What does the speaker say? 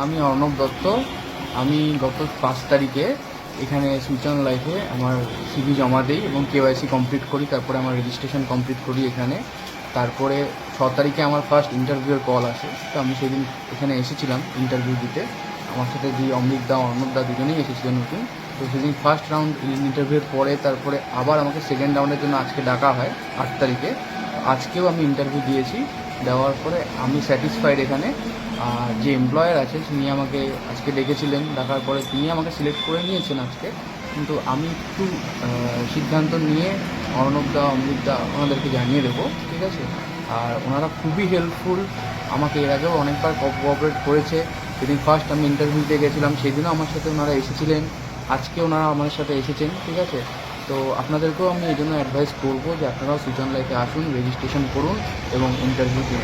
আমি অর্ণব দত্ত। আমি গত 5 তারিখে এখানে সুইচ অন লাইফে আমার সিভি জমা দিই এবং কেওয়াইসি কমপ্লিট করি, তারপরে আমার রেজিস্ট্রেশন কমপ্লিট করি এখানে। তারপরে 6 তারিখে আমার ফার্স্ট ইন্টারভিউয়ের কল আসে। তো আমি সেদিন এখানে এসেছিলাম ইন্টারভিউ দিতে। আমার সাথে অমৃত দা, অর্ণব দা দুজনেই এসেছিলেন নতুন। তো সেদিন ফার্স্ট রাউন্ড ইন্টারভিউর পরে তারপরে আবার আমাকে সেকেন্ড রাউন্ডের জন্য আজকে ডাকা হয় 8 তারিখে। আজকেও আমি ইন্টারভিউ দিয়েছি। দেওয়ার পরে আমি স্যাটিসফাইড এখানে। আর যে এমপ্লয়ার আছে তিনি আমাকে আজকে ডেকেছিলেন, ডাকার পরে তিনি আমাকে সিলেক্ট করে নিয়েছেন আজকে। কিন্তু আমি একটু সিদ্ধান্ত নিয়ে অর্ণবদা, অমৃতদা ওনাদেরকে জানিয়ে দেবো, ঠিক আছে? আর ওনারা খুবই হেল্পফুল, আমাকে এর আগেও অনেকবার কোঅপারেট করেছে। যেদিন ফার্স্ট আমি ইন্টারভিউ দিয়ে গেছিলাম সেদিনও আমার সাথে ওনারা এসেছিলেন, আজকে ওনারা আমার সাথে এসেছেন, ঠিক আছে? তো আপনাদেরকেও আমি এই জন্য অ্যাডভাইস করবো যে আপনারাও সুইচ অন লাইফে আসুন, রেজিস্ট্রেশন করুন এবং ইন্টারভিউ দিন।